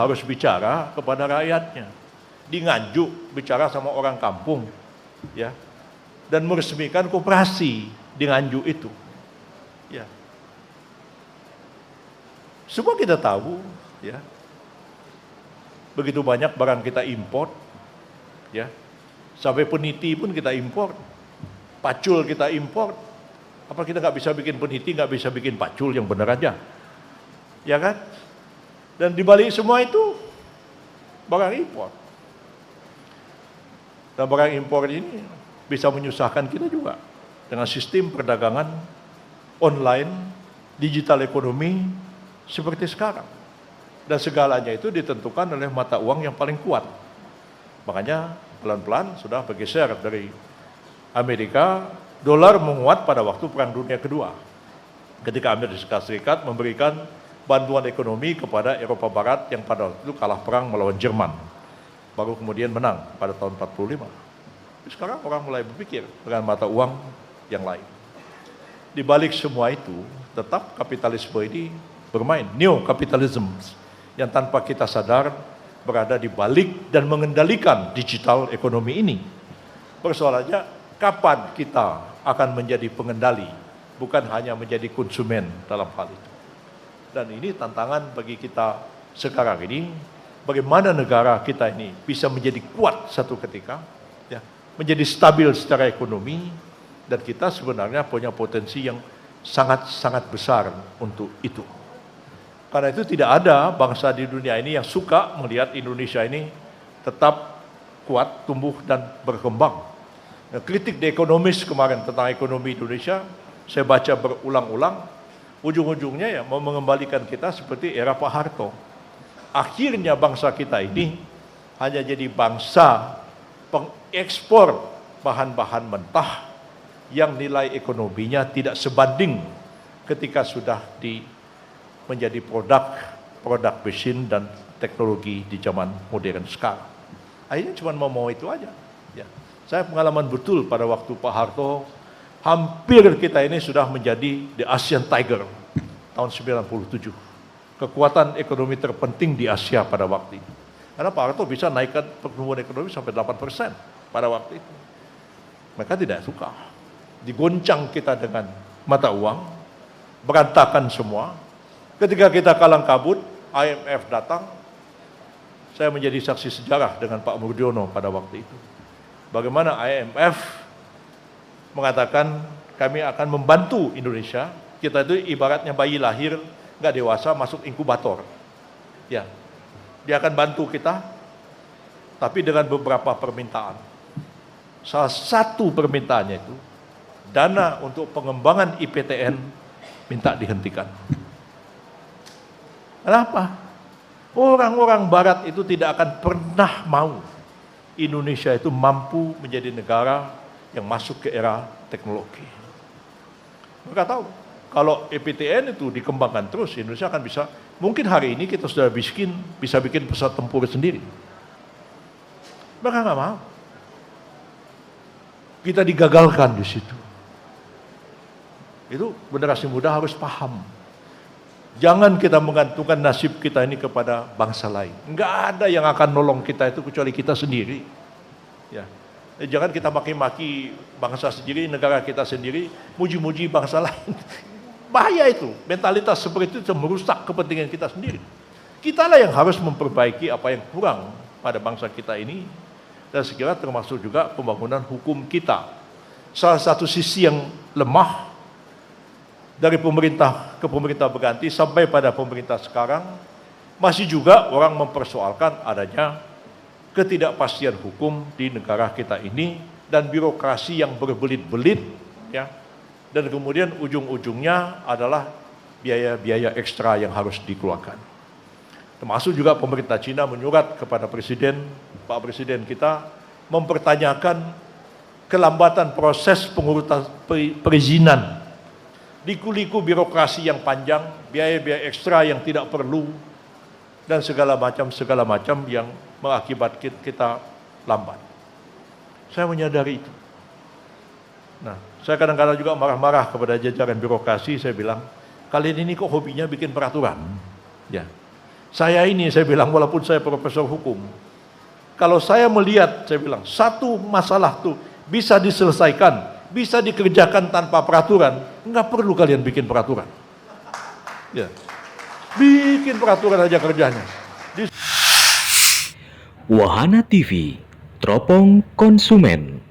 harus bicara kepada rakyatnya. Di Nganjuk bicara sama orang kampung, ya, dan meresmikan koperasi di Nganjuk itu. Ya. Semua kita tahu, ya. Begitu banyak barang kita import, ya. Sampai peniti pun kita import. Pacul kita import. Apa kita nggak bisa bikin peniti, nggak bisa bikin pacul yang benar aja? Ya kan? Dan dibalik semua itu barang impor. Dan barang impor ini bisa menyusahkan kita juga dengan sistem perdagangan online, digital ekonomi seperti sekarang. Dan segalanya itu ditentukan oleh mata uang yang paling kuat. Makanya pelan-pelan sudah bergeser dari Amerika, dolar menguat pada waktu Perang Dunia Kedua. Ketika Amerika Serikat memberikan bantuan ekonomi kepada Eropa Barat yang pada waktu itu kalah perang melawan Jerman. Baru kemudian menang pada tahun 45. Sekarang orang mulai berpikir dengan mata uang yang lain. Di balik semua itu, tetap kapitalisme ini bermain. Neo-kapitalism yang tanpa kita sadar berada di balik dan mengendalikan digital ekonomi ini. Persoalannya, kapan kita akan menjadi pengendali, bukan hanya menjadi konsumen dalam hal itu. Dan ini tantangan bagi kita sekarang ini, bagaimana negara kita ini bisa menjadi kuat satu ketika, ya, menjadi stabil secara ekonomi, dan kita sebenarnya punya potensi yang sangat-sangat besar untuk itu. Karena itu tidak ada bangsa di dunia ini yang suka melihat Indonesia ini tetap kuat, tumbuh, dan berkembang. Nah, kritik The Economist kemarin tentang ekonomi Indonesia, saya baca berulang-ulang, ujung-ujungnya ya mau mengembalikan kita seperti era Pak Harto. Akhirnya bangsa kita ini hanya jadi bangsa pengekspor bahan-bahan mentah yang nilai ekonominya tidak sebanding ketika sudah menjadi produk mesin dan teknologi di zaman modern sekarang. Akhirnya cuma mau itu aja. Ya. Saya pengalaman betul pada waktu Pak Harto, hampir kita ini sudah menjadi the Asian Tiger tahun 97. Kekuatan ekonomi terpenting di Asia pada waktu itu. Karena Pak Harto bisa naikkan pertumbuhan ekonomi sampai 8% pada waktu itu. Mereka tidak suka. Digoncang kita dengan mata uang, berantakan semua. Ketika kita kalang kabut, IMF datang, saya menjadi saksi sejarah dengan Pak Murdiono pada waktu itu. Bagaimana IMF mengatakan kami akan membantu Indonesia, kita itu ibaratnya bayi lahir, nggak dewasa, masuk inkubator. Ya, dia akan bantu kita, tapi dengan beberapa permintaan. Salah satu permintaannya itu, dana untuk pengembangan IPTN minta dihentikan. Kenapa? Orang-orang barat itu tidak akan pernah mau Indonesia itu mampu menjadi negara yang masuk ke era teknologi. Mereka tahu, kalau IPTN itu dikembangkan terus, Indonesia akan bisa, mungkin hari ini kita sudah bisa bikin pesawat tempur sendiri. Mereka nggak mau. Kita digagalkan di situ. Itu generasi muda harus paham. Jangan kita menggantungkan nasib kita ini kepada bangsa lain. Enggak ada yang akan nolong kita itu kecuali kita sendiri. Ya. Jangan kita maki-maki bangsa sendiri, negara kita sendiri, muji-muji bangsa lain. Bahaya itu. Mentalitas seperti itu merusak kepentingan kita sendiri. Kitalah yang harus memperbaiki apa yang kurang pada bangsa kita ini. Dan sekiranya termasuk juga pembangunan hukum kita. Salah satu sisi yang lemah dari pemerintah ke pemerintah berganti sampai pada pemerintah sekarang, masih juga orang mempersoalkan adanya ketidakpastian hukum di negara kita ini dan birokrasi yang berbelit-belit, ya. Dan kemudian ujung-ujungnya adalah biaya-biaya ekstra yang harus dikeluarkan. Termasuk juga pemerintah Cina menyurat kepada Presiden, Pak Presiden kita, mempertanyakan kelambatan proses pengurutan perizinan, liku-liku birokrasi yang panjang, biaya-biaya ekstra yang tidak perlu, dan segala macam yang mengakibatkan kita lambat. Saya menyadari itu. Nah, saya kadang-kadang juga marah-marah kepada jajaran birokrasi. Saya bilang, kalian ini kok hobinya bikin peraturan? Ya, Saya bilang, walaupun saya profesor hukum, kalau saya melihat, saya bilang, satu masalah tuh bisa diselesaikan, bisa dikerjakan tanpa peraturan, nggak perlu kalian bikin peraturan. Ya. Bikin peraturan aja kerjanya. Wahana TV, teropong konsumen.